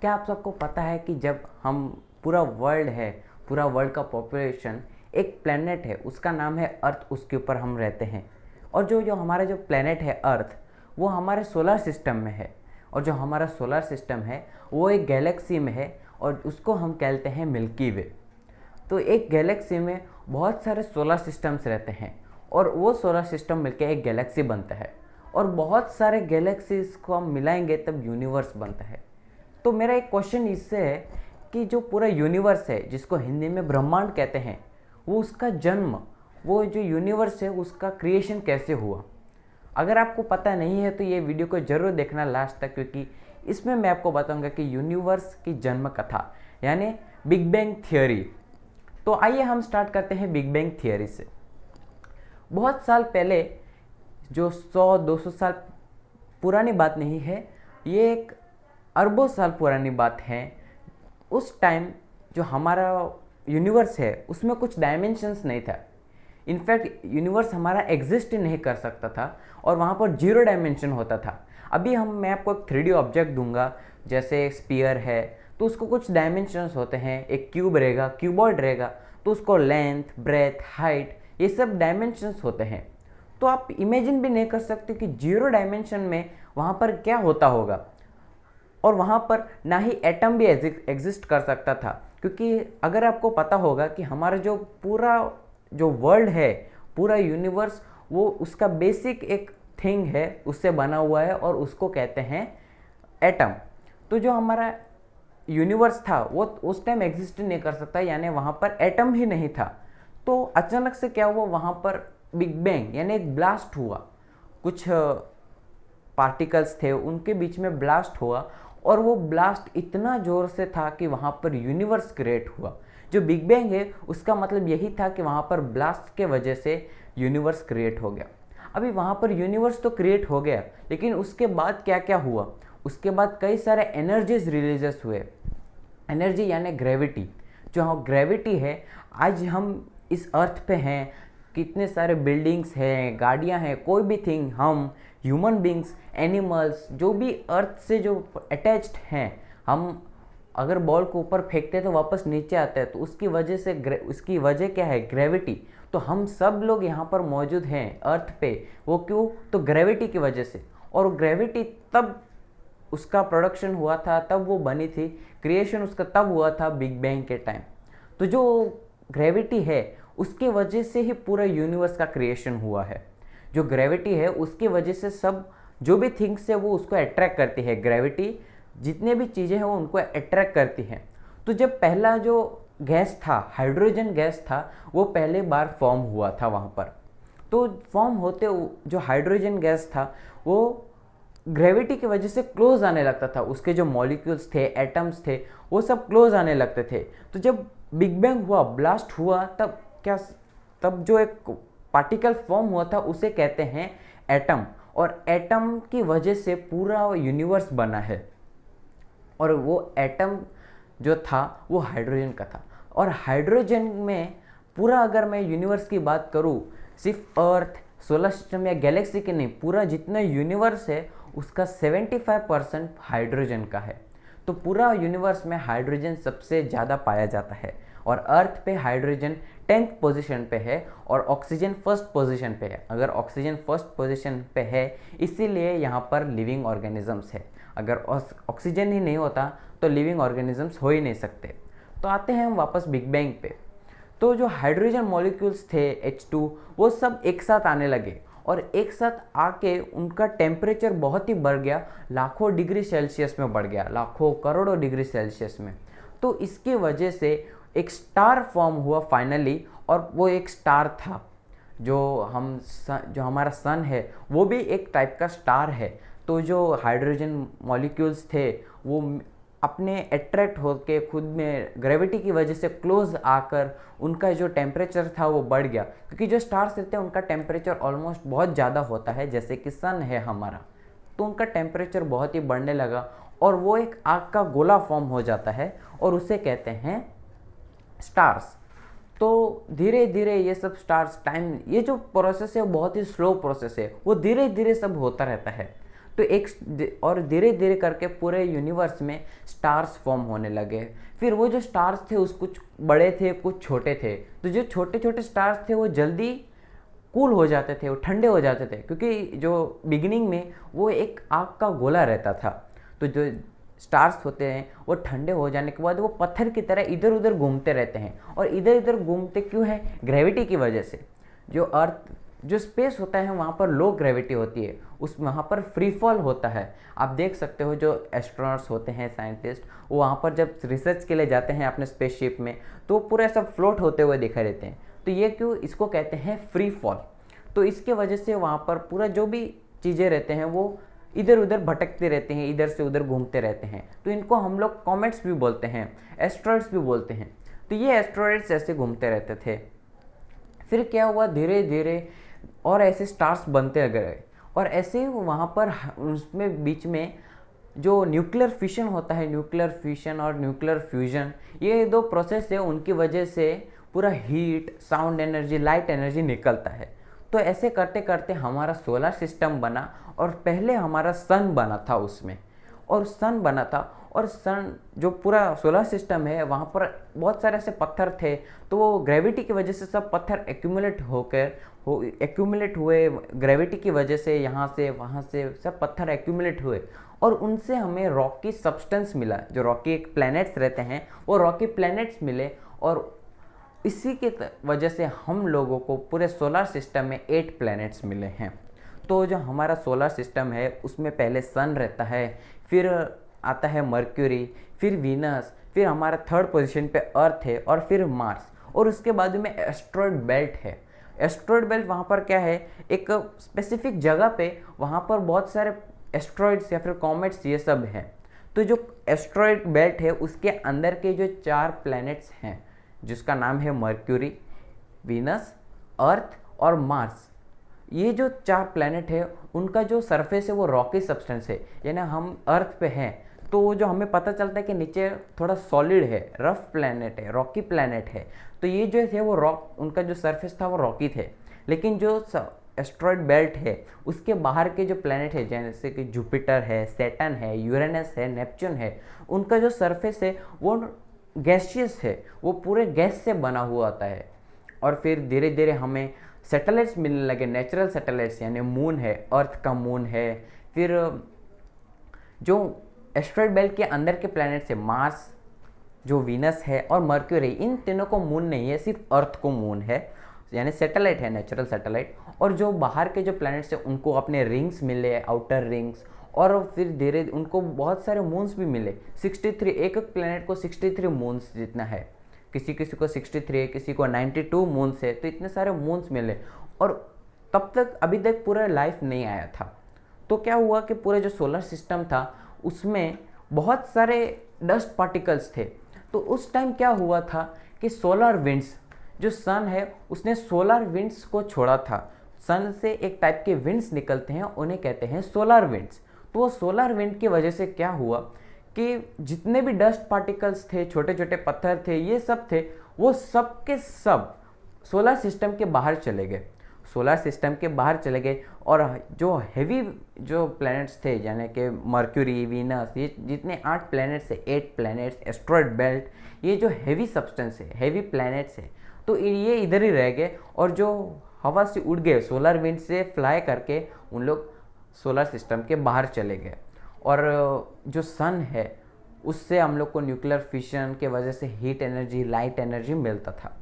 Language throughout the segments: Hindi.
क्या आप सबको पता है कि जब हम पूरा वर्ल्ड है, पूरा वर्ल्ड का पॉपुलेशन एक प्लेनेट है, उसका नाम है अर्थ, उसके ऊपर हम रहते हैं। और जो जो हमारा जो प्लेनेट है अर्थ, वो हमारे सोलर सिस्टम में है। और जो हमारा सोलर सिस्टम है वो एक गैलेक्सी में है और उसको हम कहते हैं मिल्की वे। तो एक गैलेक्सी में बहुत सारे सोलर सिस्टम्स रहते हैं और वो सोलर सिस्टम मिलकर एक गैलेक्सी बनता है। और बहुत सारे गैलेक्सीज को हम मिलाएंगे तब यूनिवर्स बनता है। तो मेरा एक क्वेश्चन इससे है कि जो पूरा यूनिवर्स है, जिसको हिंदी में ब्रह्मांड कहते हैं, वो उसका जन्म, वो जो यूनिवर्स है उसका क्रिएशन कैसे हुआ। अगर आपको पता नहीं है तो ये वीडियो को ज़रूर देखना लास्ट तक, क्योंकि इसमें मैं आपको बताऊंगा कि यूनिवर्स की जन्म कथा यानी बिग बैंग थियोरी। तो आइए हम स्टार्ट करते हैं बिग बैंग थियोरी से। बहुत साल पहले, जो 100-200 साल पुरानी बात नहीं है, ये एक अरबों साल पुरानी बात है। उस टाइम जो हमारा यूनिवर्स है उसमें कुछ डायमेंशंस नहीं था। इनफैक्ट यूनिवर्स हमारा एग्जिस्ट ही नहीं कर सकता था और वहाँ पर 0 डायमेंशन होता था। अभी मैं आपको एक 3D ऑब्जेक्ट दूंगा, जैसे स्पीयर है तो उसको कुछ डायमेंशंस होते हैं। एक क्यूब रहेगा, क्यूबॉइड रहेगा, तो उसको लेंथ, ब्रेथ, हाइट, ये सब डायमेंशंस होते हैं। तो आप इमेजिन भी नहीं कर सकते कि 0 डायमेंशन में वहाँ पर क्या होता होगा। और वहाँ पर ना ही एटम भी एग्जिस्ट कर सकता था, क्योंकि अगर आपको पता होगा कि हमारा जो पूरा जो वर्ल्ड है, पूरा यूनिवर्स, वो उसका बेसिक एक थिंग है, उससे बना हुआ है और उसको कहते हैं एटम। तो जो हमारा यूनिवर्स था वो उस टाइम एग्जिस्ट नहीं कर सकता, यानी वहाँ पर एटम ही नहीं था। तो अचानक से क्या हुआ, वहाँ पर बिग बैंग यानी एक ब्लास्ट हुआ। कुछ पार्टिकल्स थे, उनके बीच में ब्लास्ट हुआ और वो ब्लास्ट इतना ज़ोर से था कि वहाँ पर यूनिवर्स क्रिएट हुआ। जो बिग बैंग है उसका मतलब यही था कि वहाँ पर ब्लास्ट के वजह से यूनिवर्स क्रिएट हो गया। अभी वहाँ पर यूनिवर्स तो क्रिएट हो गया, लेकिन उसके बाद क्या क्या हुआ, उसके बाद कई सारे एनर्जीज रिलीजेस हुए। एनर्जी यानी ग्रेविटी। जो हाँ ग्रेविटी है, आज हम इस अर्थ पे हैं, कितने सारे बिल्डिंग्स हैं, गाड़ियाँ हैं, कोई भी थिंग, हम ह्यूमन बींग्स, एनिमल्स, जो भी अर्थ से जो अटैच्ड हैं, हम अगर बॉल को ऊपर फेंकते हैं तो वापस नीचे आता है, तो उसकी वजह से उसकी वजह क्या है, ग्रेविटी। तो हम सब लोग यहाँ पर मौजूद हैं अर्थ पे, वो क्यों, तो ग्रेविटी की वजह से। और ग्रेविटी तब उसका प्रोडक्शन हुआ था, तब वो बनी थी, क्रिएशन उसका तब हुआ था बिग बैंग के टाइम। तो जो ग्रेविटी है उसकी वजह से ही पूरा यूनिवर्स का क्रिएशन हुआ है। जो ग्रेविटी है उसकी वजह से सब जो भी थिंग्स है वो उसको अट्रैक्ट करती है। ग्रेविटी जितने भी चीज़ें हैं वो उनको अट्रैक्ट करती हैं। तो जब पहला जो गैस था, हाइड्रोजन गैस था, वो पहले बार फॉर्म हुआ था वहाँ पर। तो फॉर्म होते जो हाइड्रोजन गैस था वो ग्रेविटी की वजह से क्लोज आने लगता था। उसके जो मॉलिक्यूल्स थे, एटम्स थे, वो सब क्लोज आने लगते थे। तो जब बिग बैंग हुआ, ब्लास्ट हुआ, तब जो एक पार्टिकल फॉर्म हुआ था उसे कहते हैं एटम। और एटम की वजह से पूरा यूनिवर्स बना है। और वो एटम जो था वो हाइड्रोजन का था। और हाइड्रोजन में पूरा, अगर मैं यूनिवर्स की बात करूँ, सिर्फ अर्थ, सोलर सिस्टम या गैलेक्सी की नहीं, पूरा जितना यूनिवर्स है उसका 75% हाइड्रोजन का है। तो पूरा यूनिवर्स में हाइड्रोजन सबसे ज़्यादा पाया जाता है। और अर्थ पे हाइड्रोजन 10th पोजीशन पे है और ऑक्सीजन 1st पोजीशन पे है। अगर ऑक्सीजन 1st पोजीशन पे है इसीलिए यहाँ पर लिविंग ऑर्गेनिजम्स है। अगर ऑक्सीजन ही नहीं होता तो लिविंग ऑर्गेनिजम्स हो ही नहीं सकते। तो आते हैं हम वापस बिग बैंग पे। तो जो हाइड्रोजन मॉलिक्यूल्स थे H2, वो सब एक साथ आने लगे और एक साथ आके उनका टेम्परेचर बहुत ही बढ़ गया, लाखों डिग्री सेल्सियस में बढ़ गया, लाखों करोड़ों डिग्री सेल्सियस में। तो इसकी वजह से एक स्टार फॉर्म हुआ फाइनली। और वो एक स्टार था जो जो हमारा सन है वो भी एक टाइप का स्टार है। तो जो हाइड्रोजन मॉलिक्यूल्स थे वो अपने अट्रैक्ट होकर खुद में ग्रेविटी की वजह से क्लोज आकर उनका जो टेम्परेचर था वो बढ़ गया, क्योंकि जो स्टार्स रहते हैं उनका टेम्परेचर ऑलमोस्ट बहुत ज़्यादा होता है, जैसे कि सन है हमारा। तो उनका टेम्परेचर बहुत ही बढ़ने लगा और वो एक आग का गोला फॉर्म हो जाता है और उसे कहते हैं स्टार्स। तो धीरे धीरे ये सब स्टार्स, टाइम, ये जो प्रोसेस है वो बहुत ही स्लो प्रोसेस है, वो धीरे धीरे सब होता रहता है। तो और धीरे धीरे करके पूरे यूनिवर्स में स्टार्स फॉर्म होने लगे। फिर वो जो स्टार्स थे उस कुछ बड़े थे कुछ छोटे थे, तो जो छोटे छोटे स्टार्स थे वो जल्दी कूल हो जाते थे, वो ठंडे हो जाते थे, क्योंकि जो बिगिनिंग में वो एक आग का गोला रहता था। तो जो स्टार्स होते हैं वो ठंडे हो जाने के बाद वो पत्थर की तरह इधर उधर घूमते रहते हैं। और इधर इधर घूमते क्यों है? ग्रेविटी की वजह से। जो अर्थ जो स्पेस होता है वहाँ पर लो ग्रेविटी होती है, उस वहाँ पर फ्री फॉल होता है। आप देख सकते हो जो एस्ट्रोनॉट्स होते हैं, साइंटिस्ट, वो वहाँ पर जब रिसर्च के लिए जाते हैं अपने स्पेसशिप में, तो पूरा सब फ्लोट होते हुए दिखाई देते हैं। तो ये क्यों? इसको कहते हैं फ्री फॉल। तो इसके वजह से वहाँ पर पूरा जो भी चीज़ें रहते हैं वो इधर उधर भटकते रहते हैं, इधर से उधर घूमते रहते हैं। तो इनको हम लोग कॉमेट्स भी बोलते हैं, एस्ट्रॉइड्स भी बोलते हैं। तो ये एस्ट्रॉइड्स ऐसे घूमते रहते थे। फिर क्या हुआ, धीरे धीरे और ऐसे स्टार्स बनते गए, और ऐसे वहाँ पर उसमें बीच में जो न्यूक्लियर फिशन होता है, न्यूक्लियर फिशन और न्यूक्लियर फ्यूजन, ये दो प्रोसेस है, उनकी वजह से पूरा heat, sound energy, light energy निकलता है। तो ऐसे करते करते हमारा सोलर सिस्टम बना, और पहले हमारा सन बना था उसमें, और सन बना था। और सन जो पूरा सोलर सिस्टम है वहाँ पर बहुत सारे ऐसे पत्थर थे, तो वो ग्रेविटी की वजह से सब पत्थर एक्यूमुलेट हुए, ग्रेविटी की वजह से यहाँ से वहाँ से सब पत्थर एक्यूमुलेट हुए, और उनसे हमें रॉकी सब्सटेंस मिला। जो रॉकी प्लैनेट्स रहते हैं वो रॉकी प्लैनेट्स मिले, और इसी के वजह से हम लोगों को पूरे सोलर सिस्टम में 8 प्लैनेट्स मिले हैं। तो जो हमारा सोलर सिस्टम है उसमें पहले सन रहता है, फिर आता है मर्क्यूरी, फिर वीनस, फिर हमारा थर्ड पोजीशन पे अर्थ है, और फिर मार्स, और उसके बाद में एस्ट्रॉयड बेल्ट है। एस्ट्रॉयड बेल्ट वहाँ पर क्या है, एक स्पेसिफिक जगह पे वहाँ पर बहुत सारे एस्ट्रॉयड्स या फिर कॉमेट्स ये सब हैं। तो जो एस्ट्रॉयड बेल्ट है उसके अंदर के जो 4 प्लैनेट्स हैं, जिसका नाम है मर्क्यूरी, वीनस, अर्थ और मार्स, ये जो 4 प्लैनेट है उनका जो सरफेस है वो रॉकी सब्सटेंस है। यानी हम अर्थ पे हैं तो जो हमें पता चलता है कि नीचे थोड़ा सॉलिड है, रफ प्लैनेट है, रॉकी प्लैनेट है। तो ये जो थे वो रॉक, उनका जो सरफेस था वो रॉकी थे। लेकिन जो एस्ट्रॉयड बेल्ट है उसके बाहर के जो प्लैनेट है, जैसे कि जुपिटर है, सैटर्न है, यूरेनस है, नेपच्यून है, उनका जो सरफेस है वो गैसियस है, वो पूरे गैस से बना हुआ होता है। और फिर धीरे धीरे हमें सैटेलाइट्स मिलने लगे, नेचुरल सैटेलाइट्स, यानी मून है, अर्थ का मून है। फिर जो एस्ट्रॉयड बेल्ट के अंदर के प्लैनेट से मार्स, जो वीनस है और मर्क्यूरी, इन तीनों को मून नहीं है, सिर्फ अर्थ को मून है, यानी सैटेलाइट है, नेचुरल सैटेलाइट। और जो बाहर के जो प्लैनेट्स हैं उनको अपने रिंग्स मिले, आउटर रिंग्स, और फिर धीरे उनको बहुत सारे मून्स भी मिले। 63, एक एक प्लैनेट को 63 मून्स जितना है, किसी किसी को 63, किसी को 92 मून्स है। तो इतने सारे मून्स मिले, और तब तक अभी तक पूरा लाइफ नहीं आया था। तो क्या हुआ कि पूरे जो सोलर सिस्टम था उसमें बहुत सारे डस्ट पार्टिकल्स थे। तो उस टाइम क्या हुआ था कि सोलर विंड्स, जो सन है उसने सोलर विंड्स को छोड़ा था। सन से एक टाइप के विंड्स निकलते हैं, उन्हें कहते हैं सोलर विंड्स। तो वो सोलर विंड की वजह से क्या हुआ कि जितने भी डस्ट पार्टिकल्स थे, छोटे छोटे पत्थर थे, ये सब थे, वो सब के सब सोलर सिस्टम के बाहर चले गए, सोलर सिस्टम के बाहर चले गए। और जो हैवी जो प्लैनेट्स थे, यानी कि मर्क्यूरी, वीनस, ये जितने 8 प्लैनेट्स है, 8 प्लैनेट्स, एस्ट्रॉयड बेल्ट, ये जो हैवी सब्सटेंस है, हैवी प्लैनेट्स है, तो ये इधर ही रह गए। और जो हवा से उड़ गए, सोलर विंड से फ्लाई करके उन लोग सोलर सिस्टम के बाहर चले गए। और जो सन है उससे हम लोग को न्यूक्लियर फिशन के वजह से हीट एनर्जी, लाइट एनर्जी मिलता था।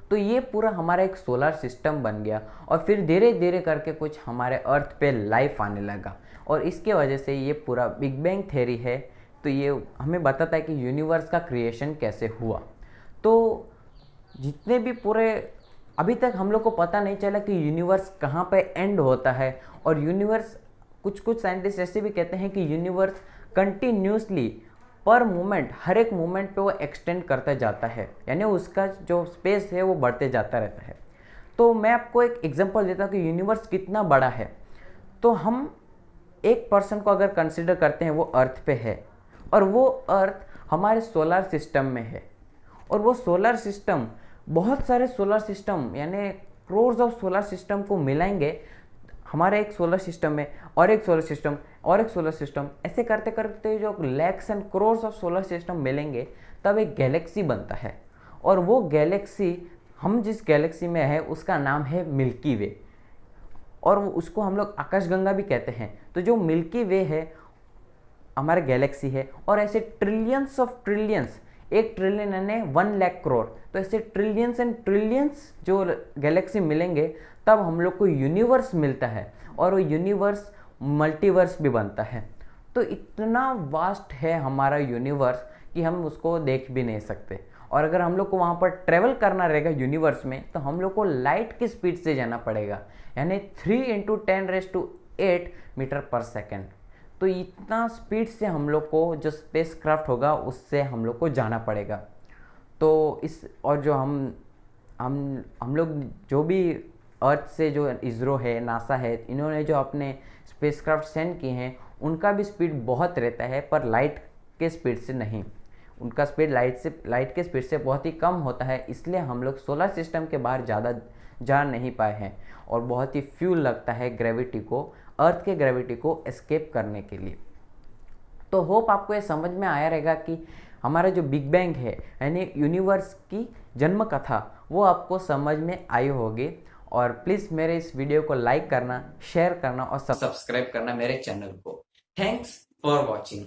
तो ये पूरा हमारा एक सोलर सिस्टम बन गया, और फिर धीरे धीरे करके कुछ हमारे अर्थ पे लाइफ आने लगा, और इसके वजह से ये पूरा बिग बैंग थ्योरी है। तो ये हमें बताता है कि यूनिवर्स का क्रिएशन कैसे हुआ। तो जितने भी पूरे अभी तक हम लोग को पता नहीं चला कि यूनिवर्स कहाँ पे एंड होता है। और यूनिवर्स, कुछ साइंटिस्ट ऐसे भी कहते हैं कि यूनिवर्स कंटिन्यूसली पर मोमेंट, हर एक मोमेंट पे वो एक्सटेंड करता जाता है, यानी उसका जो स्पेस है वो बढ़ते जाता रहता है। तो मैं आपको एक एग्जांपल देता हूँ कि यूनिवर्स कितना बड़ा है। तो हम एक पर्सन को अगर कंसिडर करते हैं, वो अर्थ पे है, और वो अर्थ हमारे सोलर सिस्टम में है, और वो सोलर सिस्टम बहुत सारे सोलर सिस्टम, यानी क्रोर्स ऑफ सोलर सिस्टम को मिलाएंगे, हमारे एक सोलर सिस्टम में और एक सोलर सिस्टम और एक सोलर सिस्टम, ऐसे करते करते जो lakhs and crores of solar system मिलेंगे तब एक गैलेक्सी बनता है। और वो गैलेक्सी, हम जिस गैलेक्सी में है उसका नाम है मिल्की वे, और उसको हम लोग आकाशगंगा भी कहते हैं। तो जो मिल्की वे है हमारे गैलेक्सी है, और ऐसे ट्रिलियंस ऑफ ट्रिलियंस, 1 ट्रिलियन यानी 1 लाख करोड़, तो ऐसे ट्रिलियंस एंड ट्रिलियंस जो गैलेक्सी मिलेंगे तब हम लोग को यूनिवर्स मिलता है, और वो यूनिवर्स मल्टीवर्स भी बनता है। तो इतना वास्ट है हमारा यूनिवर्स कि हम उसको देख भी नहीं सकते। और अगर हम लोग को वहाँ पर ट्रेवल करना रहेगा यूनिवर्स में, तो हम लोग को लाइट की स्पीड से जाना पड़ेगा, यानी 3 × 10⁸ मीटर पर सेकेंड। तो इतना स्पीड से हम लोग को जो स्पेस क्राफ्ट होगा उससे हम लोग को जाना पड़ेगा। तो इस, और जो हम लोग जो भी अर्थ से, जो इसरो है, नासा है, इन्होंने जो अपने स्पेसक्राफ्ट सेंड किए हैं उनका भी स्पीड बहुत रहता है, पर लाइट के स्पीड से नहीं। उनका स्पीड लाइट के स्पीड से बहुत ही कम होता है, इसलिए हम लोग सोलर सिस्टम के बाहर ज़्यादा जा नहीं पाए हैं, और बहुत ही फ्यूल लगता है ग्रेविटी को, अर्थ के ग्रेविटी को एस्केप करने के लिए। तो होप आपको ये समझ में आया रहेगा कि हमारा जो बिग बैंग है यानी यूनिवर्स की जन्म कथा, वो आपको समझ में आई होगी। और प्लीज़ मेरे इस वीडियो को लाइक करना, शेयर करना और सब्सक्राइब करना मेरे चैनल को। Thanks for watching.